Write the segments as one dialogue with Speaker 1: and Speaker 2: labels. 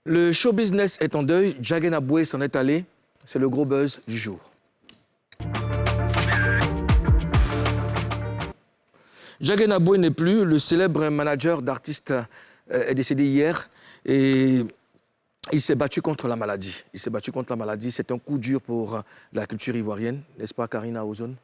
Speaker 1: Le show business est en deuil, Jagen Aboué s'en est allé. C'est le gros buzz du jour. Jagen Aboué n'est plus, le célèbre manager d'artistes est décédé hier et il s'est battu contre la maladie. C'est un coup dur pour la culture ivoirienne, n'est-ce pas Karina Ozone?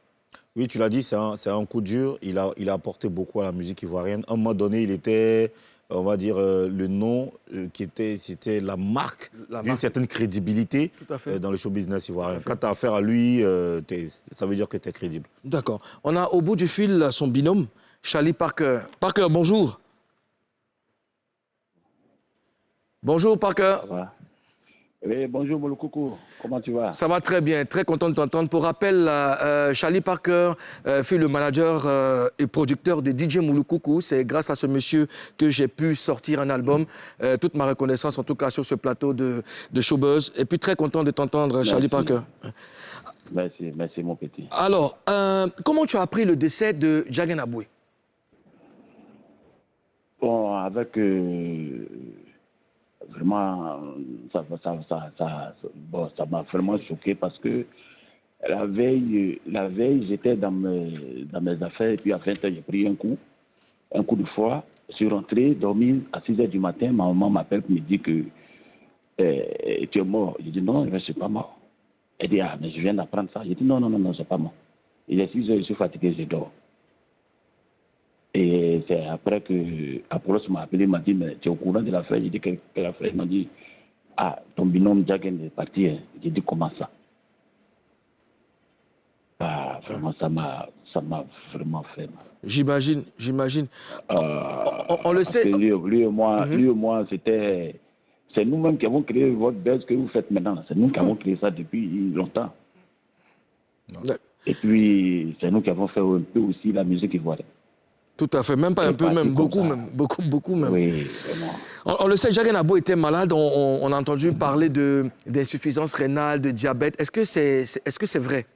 Speaker 2: Oui, tu l'as dit, c'est un coup dur. Il a apporté beaucoup à la musique ivoirienne. À un moment donné, il était, on va dire, le nom c'était la marque d'une certaine crédibilité dans le show business ivoirien. Quand tu as affaire à lui, ça veut dire que tu es crédible.
Speaker 1: D'accord. On a au bout du fil son binôme, Charlie Parker. Parker, bonjour. Bonjour Parker.
Speaker 3: Ça va. Oui, bonjour Mouloukoukou, comment tu vas?
Speaker 1: Ça va très bien, très content de t'entendre. Pour rappel, Charlie Parker fut le manager et producteur de DJ Mouloukoukou. C'est grâce à ce monsieur que j'ai pu sortir un album. Toute ma reconnaissance, en tout cas, sur ce plateau de Showbuzz. Et puis très content de t'entendre, Charlie Parker.
Speaker 3: Merci mon petit.
Speaker 1: Alors, comment tu as appris le décès de Jagen Aboué?
Speaker 3: Bon, avec... vraiment, ça m'a vraiment choqué parce que la veille j'étais dans mes affaires et puis à 20h, j'ai pris un coup de foie. Je suis rentré, dormi à 6h du matin. Ma maman m'appelle et me dit que tu es mort. J'ai dit non, je ne suis pas mort. Elle dit ah, mais je viens d'apprendre ça. J'ai dit non, je ne suis pas mort. Il est 6h, je suis fatigué, je dors. Et c'est après que Apollos m'a appelé, m'a dit, mais tu es au courant de l'affaire? J'ai dit, quelle affaire? Il m'a dit, ah, ton binôme Jagen est parti. J'ai dit, comment ça? Ah, vraiment, ça m'a vraiment fait mal.
Speaker 1: J'imagine. On le sait.
Speaker 3: Lui et moi, c'est nous-mêmes qui avons créé votre buzz que vous faites maintenant. C'est nous qui avons créé ça depuis longtemps. Et puis, c'est nous qui avons fait un peu aussi la musique ivoirienne.
Speaker 1: Tout à fait, même pas un peu, même beaucoup même.
Speaker 3: Oui, vraiment.
Speaker 1: On le sait, Jagen Aboué était malade, on a entendu parler d'insuffisance rénale, de diabète. Est-ce que c'est vrai?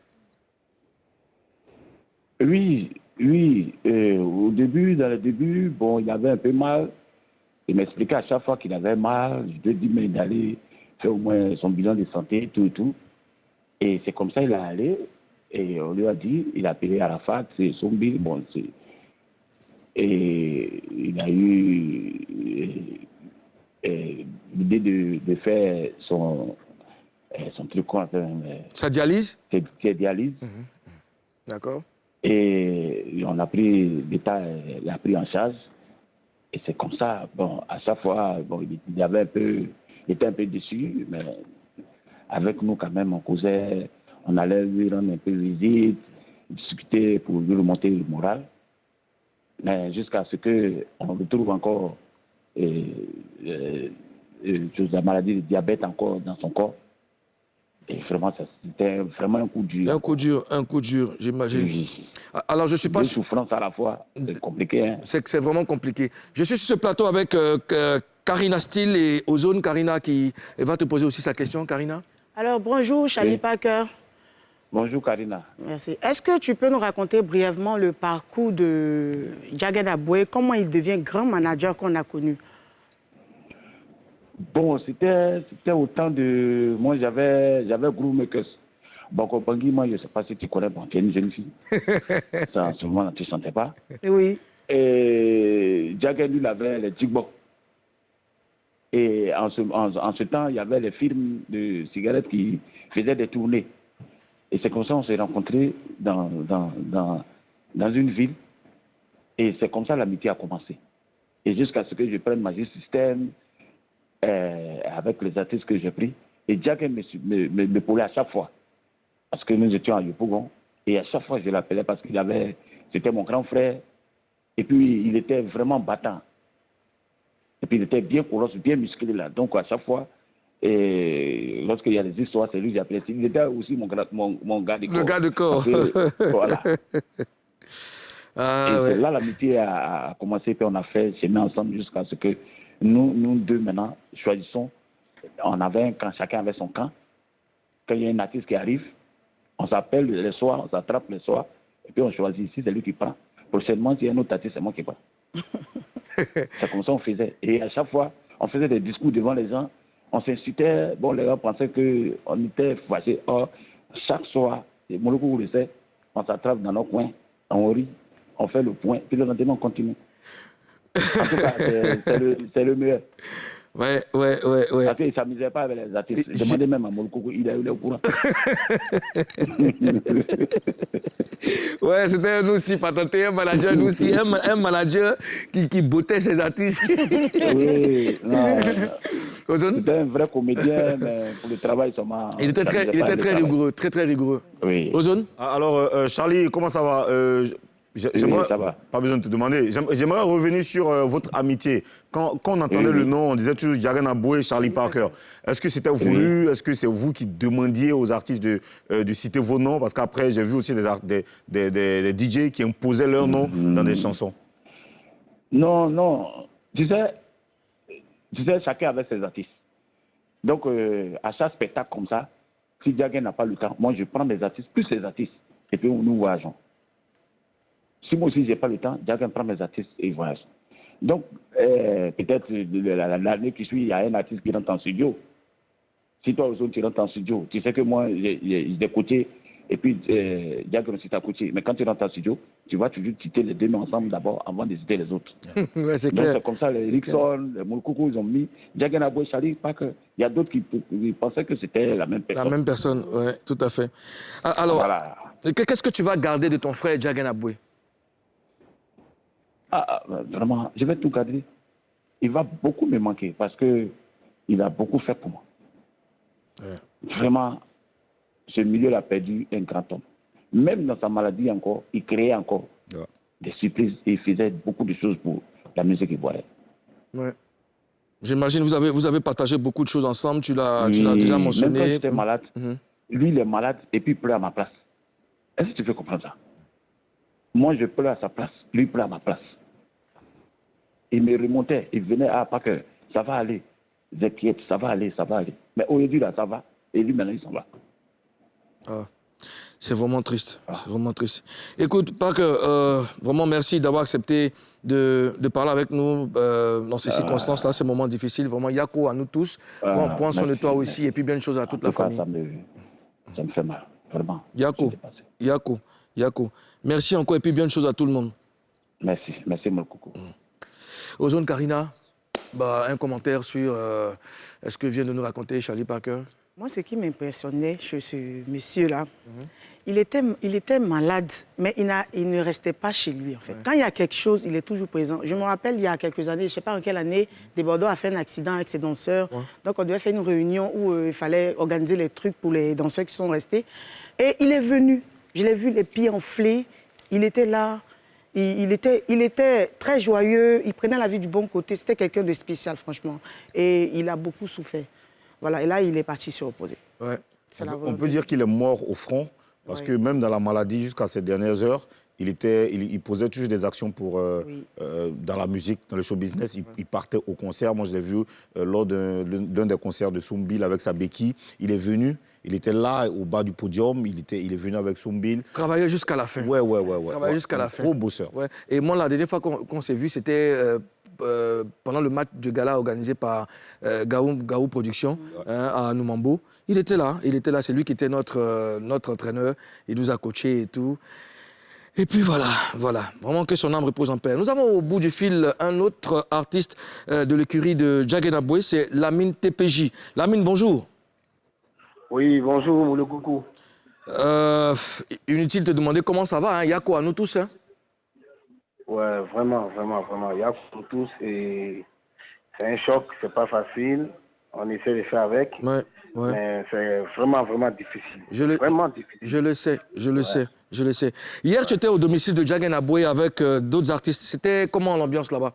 Speaker 3: Oui. Dans le début, bon, il avait un peu mal. Il m'expliquait à chaque fois qu'il avait mal. Je lui ai dit, mais d'aller faire au moins son bilan de santé, tout et tout. Et c'est comme ça qu'il est allé. Et on lui a dit, il a appelé Arafat, c'est son bilan. Bon, et il a eu l'idée de faire son truc,
Speaker 1: sa dialyse?
Speaker 3: Sa dialyse.
Speaker 1: D'accord.
Speaker 3: Et on a pris, l'État l'a pris en charge. Et c'est comme ça, bon, à chaque fois, bon, il était un peu déçu, mais avec nous quand même, on causait, on allait lui rendre un peu visite, discuter pour lui remonter le moral. Mais jusqu'à ce qu'on retrouve encore la maladie de diabète encore dans son corps. Et vraiment, c'était vraiment un coup dur.
Speaker 1: Un coup dur, j'imagine.
Speaker 3: Oui.
Speaker 1: Alors, je suis pas...
Speaker 3: Deux souffrances à la fois, c'est compliqué. Hein?
Speaker 1: C'est vraiment compliqué. Je suis sur ce plateau avec Karina Steele et Ozone. Karina qui va te poser aussi sa question, Karina.
Speaker 4: Alors, bonjour, Charlie Parker.
Speaker 3: Bonjour Karina.
Speaker 4: Merci. Est-ce que tu peux nous raconter brièvement le parcours de Jagen Aboué, comment il devient grand manager qu'on a connu?
Speaker 3: Bon, c'était au temps de... Moi, j'avais Groove-Makers. Bon, Bangui, moi, je ne sais pas si tu connais, bon, tu es une jeune fille. Ça, en ce moment, tu ne sentais pas.
Speaker 4: Oui.
Speaker 3: Et Jagen, lui, il avait les Tigbo. Et en ce temps, il y avait les firmes de cigarettes qui faisaient des tournées. Et c'est comme ça qu'on s'est rencontrés dans une ville. Et c'est comme ça l'amitié a commencé. Et jusqu'à ce que je prenne Magic System avec les artistes que j'ai pris. Et Jagen me poulait à chaque fois. Parce que nous étions à Yopougon. Et à chaque fois, je l'appelais parce c'était mon grand frère. Et puis, il était vraiment battant. Et puis, il était bien colosse, bien musclé là. Donc, à chaque fois, et lorsqu'il y a des histoires, c'est lui que j'appelais. Il était aussi mon gars de corps.
Speaker 1: Le gars de corps.
Speaker 3: Voilà.
Speaker 1: Ah,
Speaker 3: et
Speaker 1: ouais.
Speaker 3: là, l'amitié a commencé, puis on a fait chemin ensemble jusqu'à ce que nous deux, maintenant, choisissons. On avait un camp, chacun avait son camp. Quand il y a un artiste qui arrive, on s'appelle les soirs, on s'attrape les soirs, et puis on choisit. Si c'est lui qui prend. Prochainement, s'il y a un autre artiste, c'est moi qui prends. C'est comme ça qu'on faisait. Et à chaque fois, on faisait des discours devant les gens. On s'insultait, bon, les gars pensaient qu'on était fâchés. Or, chaque soir, et Mouloukou le sait, on s'attrape dans nos coins, on rit, on fait le point, puis le lendemain, on continue. En tout cas, c'est le meilleur.
Speaker 1: Ouais.
Speaker 3: Parce qu'il ne s'amusait pas avec les artistes. Demandez même à Mouloukou, il est au courant.
Speaker 1: Ouais, c'était nous aussi, patenté, un manager, nous aussi, un manager qui bottait ses artistes.
Speaker 3: Oui, non.
Speaker 1: Ozone?
Speaker 3: C'était un vrai comédien, mais pour le travail seulement.
Speaker 1: Il était très rigoureux, très rigoureux.
Speaker 3: Oui.
Speaker 1: Ozone?
Speaker 2: Alors, Charlie, comment ça va?
Speaker 3: Oui, ça va.
Speaker 2: Pas besoin de te demander. J'aimerais revenir sur votre amitié. Quand on entendait le nom, on disait toujours Djagan Aboué et Charlie Parker. Est-ce que c'était voulu? Est-ce que c'est vous qui demandiez aux artistes de citer vos noms? Parce qu'après, j'ai vu aussi des DJ qui imposaient leurs noms dans des chansons.
Speaker 3: Non. Tu sais, chacun avait ses artistes. Donc, à chaque spectacle comme ça, si Djagan n'a pas le temps, moi, je prends mes artistes, plus les artistes, et puis nous voyageons. Si moi aussi, je n'ai pas le temps, Djagan prend mes artistes et il voyage. Donc, peut-être l'année qui suit, il y a un artiste qui rentre en studio. Si toi aussi, tu rentres en studio, tu sais que moi, j'ai coaché, et puis Djagan aussi t'a coaché. Mais quand tu rentres en studio, tu vas toujours citer les deux noms ensemble d'abord, avant de citer les autres.
Speaker 1: Ouais, c'est
Speaker 3: Donc,
Speaker 1: clair.
Speaker 3: c'est comme ça, les Rickson, les Moulkoukou, ils ont mis Djagan Aboué, Charlie Parker. Il y a d'autres qui pensaient que c'était la même personne.
Speaker 1: La même personne, oui, tout à fait. Alors,
Speaker 3: Voilà.
Speaker 1: qu'est-ce que tu vas garder de ton frère Djagan Aboué?
Speaker 3: Vraiment, je vais tout garder. Il va beaucoup me manquer parce qu'il a beaucoup fait pour moi. Ouais. Vraiment, ce milieu l'a perdu un grand homme. Même dans sa maladie encore, il créait encore des surprises et il faisait beaucoup de choses pour la musique ivoirienne.
Speaker 1: Ouais. J'imagine vous avez partagé beaucoup de choses ensemble, tu l'as déjà mentionné.
Speaker 3: Même quand j'étais malade, lui il est malade et puis il pleure à ma place. Est-ce que tu peux comprendre ça? Moi je pleure à sa place, lui il pleure à ma place. Il me remontait, il venait pas que ça va aller, j'inquiète, ça va aller. Mais aujourd'hui là ça va et lui maintenant il s'en va.
Speaker 1: Ah. C'est vraiment triste. C'est vraiment triste. Écoute, Parker, vraiment merci d'avoir accepté de parler avec nous dans ces circonstances-là, ces moments difficiles. Vraiment, Yako à nous tous. Prends soin de toi aussi et puis bien de choses à toute la famille.
Speaker 3: Ça me fait mal, vraiment.
Speaker 1: Yako. Merci encore et puis bien de choses à tout le monde.
Speaker 3: Merci mon coucou.
Speaker 1: Ozone Karina, un commentaire sur ce que vient de nous raconter Charlie Parker.
Speaker 4: Moi, ce qui m'impressionnait chez ce monsieur-là, il était malade, mais il ne restait pas chez lui, en fait. Quand il y a quelque chose, il est toujours présent. Je me rappelle, il y a quelques années, je ne sais pas en quelle année, Desbordeaux a fait un accident avec ses danseurs. Donc, on devait faire une réunion où il fallait organiser les trucs pour les danseurs qui sont restés. Et il est venu. Je l'ai vu les pieds enflés. Il était là. Il était très joyeux. Il prenait la vie du bon côté. C'était quelqu'un de spécial, franchement. Et il a beaucoup souffert. Voilà, et là, il est parti se reposer.
Speaker 1: Ouais.
Speaker 2: On peut dire qu'il est mort au front, parce que même dans la maladie, jusqu'à ces dernières heures, il posait toujours des actions dans la musique, dans le show business. Il partait au concert. Moi, je l'ai vu lors d'un des concerts de Soumbil avec sa béquille. Il est venu, il était là, au bas du podium. Il est venu avec Soumbil.
Speaker 1: Travaillait jusqu'à la fin.
Speaker 2: Ouais.
Speaker 1: Travaillait jusqu'à la fin.
Speaker 2: Gros bosseur.
Speaker 1: Ouais. Et moi, la dernière fois qu'on s'est vu, c'était pendant le match de gala organisé par Gaou Productions à Noumambo. Il était là, c'est lui qui était notre entraîneur. Il nous a coachés et tout. Et puis voilà, vraiment que son âme repose en paix. Nous avons au bout du fil un autre artiste de l'écurie de Djagan Aboué, c'est Lamine TPJ. Lamine, bonjour.
Speaker 5: Oui, bonjour, le coucou.
Speaker 1: Inutile de te demander comment ça va, Yako, à nous tous.
Speaker 5: Ouais, vraiment. Yako, à nous tous. Et c'est un choc, c'est pas facile. On essaie de faire avec. Ouais. Mais c'est vraiment difficile. Vraiment difficile.
Speaker 1: Je le sais. Hier, tu étais au domicile de Djagan Aboué avec d'autres artistes. C'était comment l'ambiance là-bas?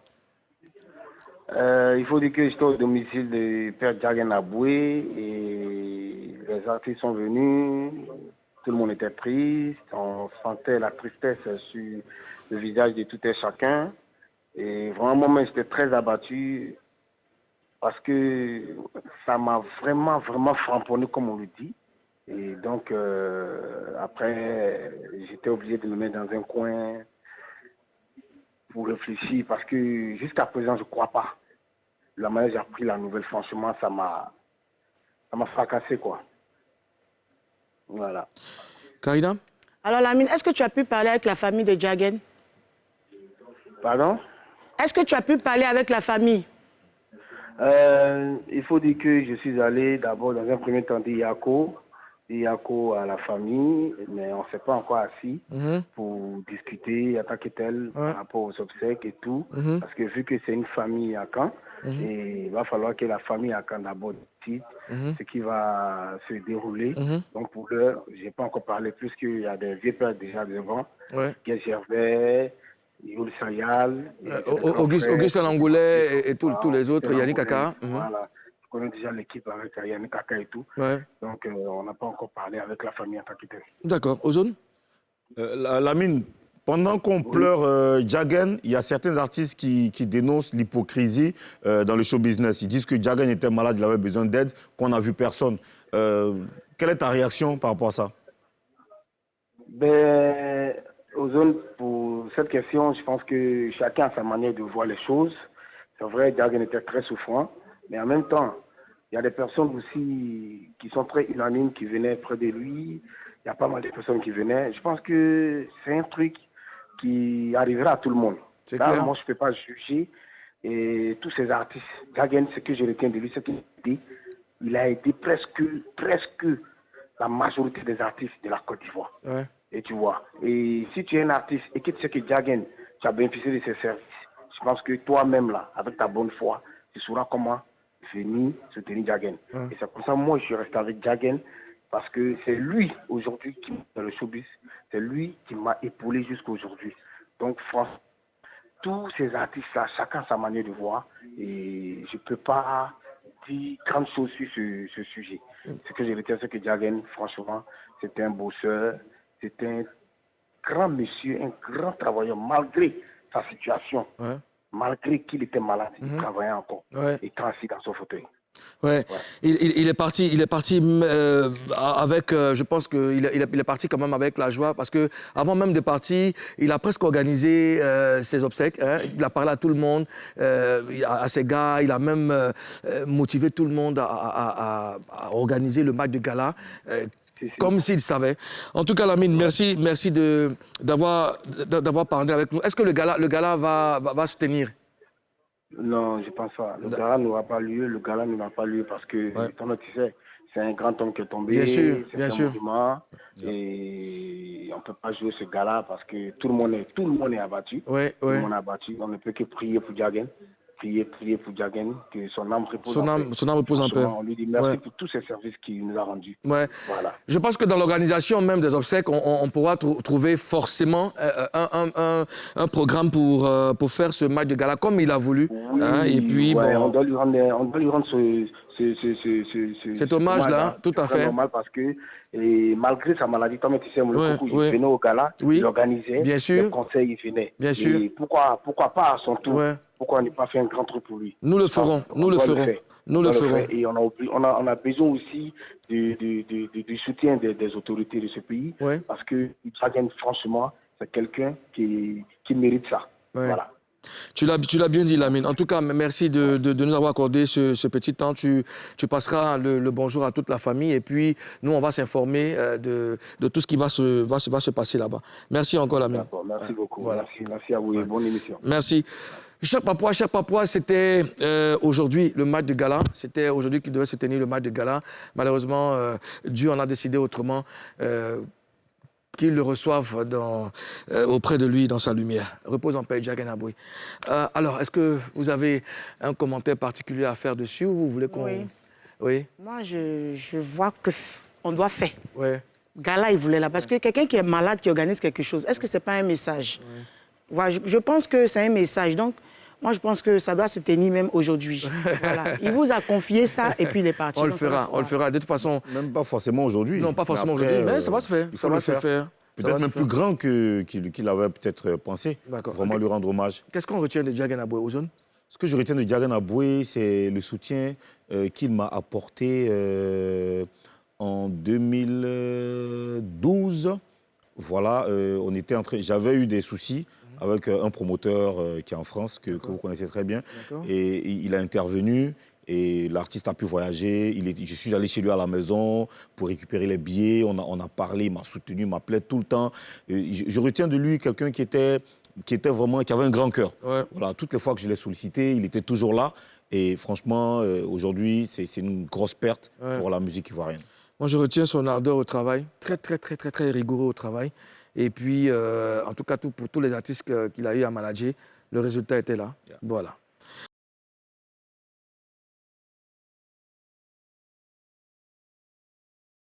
Speaker 5: Il faut dire que j'étais au domicile de Père Djagan Aboué et les artistes sont venus. Tout le monde était triste. On sentait la tristesse sur le visage de tout et chacun. Et vraiment, moi, j'étais très abattu parce que ça m'a vraiment framponné, comme on le dit. Et donc, après, j'étais obligé de me mettre dans un coin pour réfléchir parce que jusqu'à présent, je ne crois pas. La manière dont j'ai appris la nouvelle, franchement, ça m'a ça m'a fracassé, quoi. Voilà.
Speaker 1: Karina?
Speaker 4: Alors, Lamine, est-ce que tu as pu parler avec la famille de Jagen?
Speaker 5: Pardon?
Speaker 4: Est-ce que tu as pu parler avec la famille?
Speaker 5: Il faut dire que je suis allé d'abord dans un premier temps dire Yako à la famille, mais on ne s'est pas encore assis pour discuter, attaquer tel par rapport aux obsèques et tout, parce que vu que c'est une famille à Caen, et il va falloir que la famille à Caen d'abord décide ce qui va se dérouler. Donc pour l'heure, je n'ai pas encore parlé, puisqu'il y a des vieux pères déjà devant, Guy Gervais, Youl Sayal,
Speaker 1: Auguste Langoulet et tous les autres, Yannick Kaka.
Speaker 5: Voilà. Je connais déjà l'équipe avec Yannick Kaka et tout. Donc, on n'a pas encore parlé avec la famille en tant que telle.
Speaker 1: D'accord. Ozone?
Speaker 2: Lamine, pendant qu'on pleure Jagen, il y a certains artistes qui dénoncent l'hypocrisie dans le show business. Ils disent que Jagen était malade, il avait besoin d'aide, qu'on n'a vu personne. Quelle est ta réaction par rapport à ça?
Speaker 5: Ben, Ozone, pour cette question, je pense que chacun a sa manière de voir les choses. C'est vrai, Jagen était très souffrant, mais en même temps, il y a des personnes aussi qui sont très unanimes, qui venaient près de lui. Il y a pas mal de personnes qui venaient. Je pense que c'est un truc qui arrivera à tout le monde. Là, moi, je ne peux pas juger. Et tous ces artistes, Jagen, ce que je retiens de lui, c'est qu'il a aidé. Il a aidé presque la majorité des artistes de la Côte d'Ivoire. Et tu vois. Et si tu es un artiste et que tu sais que Jagen, tu as bénéficié de ses services, je pense que toi-même, là, avec ta bonne foi, tu sauras comment venir soutenir Jagen. Et c'est pour ça que moi, je suis resté avec Jagen, parce que c'est lui, aujourd'hui, qui m'a dans le showbiz. C'est lui qui m'a épaulé jusqu'à aujourd'hui. Donc, franchement, tous ces artistes-là, chacun sa manière de voir. Et je ne peux pas dire grande chose sur ce sujet. Ce que je retiens, c'est que Jagen, franchement, c'était un bosseur, c'était un grand monsieur, un grand travailleur, malgré sa situation. Malgré qu'il était malade, il travaillait encore. Il était assis dans son fauteuil.
Speaker 1: Il est parti avec, je pense qu'il est parti quand même avec la joie, parce que avant même de partir, il a presque organisé ses obsèques. Il a parlé à tout le monde, à ses gars, il a même motivé tout le monde à organiser le match de gala. Comme s'il savait. En tout cas, Lamine, merci d'avoir parlé avec nous. Est-ce que le gala va se tenir?
Speaker 5: Non, je pense pas. Le gala n'aura pas lieu. Le gala n'aura pas lieu parce que, comme tu sais, c'est un grand homme qui est tombé.
Speaker 1: Bien sûr.
Speaker 5: Monument, et on ne peut pas jouer ce gala parce que tout le monde est abattu. Tout le monde est abattu. On ne peut que prier pour Jagen. Prier pour Jagen, que son âme repose en paix.
Speaker 1: Son âme repose en paix.
Speaker 5: On lui dit merci pour tous ces services qu'il nous a rendus. Voilà.
Speaker 1: Je pense que dans l'organisation même des obsèques, on pourra trouver forcément un programme pour faire ce match de gala comme il a voulu. Et puis,
Speaker 5: on doit lui rendre
Speaker 1: cet hommage-là, tout à fait.
Speaker 5: C'est normal parce que malgré sa maladie, comme tu sais, il venait au gala, il organisait, le conseil, il venait.
Speaker 1: Bien sûr.
Speaker 5: Et pourquoi pas à son tour? Pourquoi ne pas faire un grand truc pour lui?
Speaker 1: Nous le ferons.
Speaker 5: Et on a besoin aussi du soutien des autorités de ce pays, parce que Jagen, franchement, c'est quelqu'un qui mérite ça. Voilà.
Speaker 1: Tu l'as bien dit, Lamine. En tout cas, merci de nous avoir accordé ce petit temps. Tu passeras le bonjour à toute la famille et puis nous, on va s'informer de tout ce qui va se passer là-bas. Merci encore, Lamine.
Speaker 5: D'accord, merci beaucoup. Voilà. Merci à vous et bonne émission.
Speaker 1: Merci. Cher Papa, c'était aujourd'hui le match de gala. C'était aujourd'hui qu'il devait se tenir le match de gala. Malheureusement, Dieu en a décidé autrement. Qu'il le reçoive auprès de lui dans sa lumière. Repose en paix, Jagen Aboui. Alors, est-ce que vous avez un commentaire particulier à faire dessus ou vous voulez qu'on... Oui.
Speaker 4: Moi, je vois qu'on doit faire.
Speaker 1: Gala,
Speaker 4: il voulait là. Parce que quelqu'un qui est malade, qui organise quelque chose, est-ce que ce n'est pas un message? Voilà, je pense que c'est un message. Donc, moi, je pense que ça doit se tenir même aujourd'hui. Voilà. Il vous a confié ça et puis il est parti.
Speaker 1: On le fera. De toute façon...
Speaker 2: Même pas forcément aujourd'hui.
Speaker 1: Non, pas forcément aujourd'hui, mais ça va se faire. Ça va se faire.
Speaker 2: Peut-être même plus grand qu'il avait peut-être pensé. Vraiment lui rendre hommage.
Speaker 1: Qu'est-ce qu'on retient de Jagen Aboui, Ozone?
Speaker 2: Ce que je retiens de Jagen Aboui, c'est le soutien qu'il m'a apporté en 2012. Voilà, j'avais eu des soucis avec un promoteur qui est en France, que vous connaissez très bien. Et il a intervenu. Et l'artiste a pu voyager. Je suis allé chez lui à la maison pour récupérer les billets. On a parlé, il m'a soutenu, m'appelait tout le temps. Et je retiens de lui quelqu'un qui avait un grand cœur.
Speaker 1: Ouais.
Speaker 2: Voilà, toutes les fois que je l'ai sollicité, il était toujours là. Et franchement, aujourd'hui, c'est une grosse perte pour la musique ivoirienne.
Speaker 1: Moi, je retiens son ardeur au travail, très rigoureux au travail. Et puis, en tout cas, pour tous les artistes qu'il a eu à manager, le résultat était là. Voilà.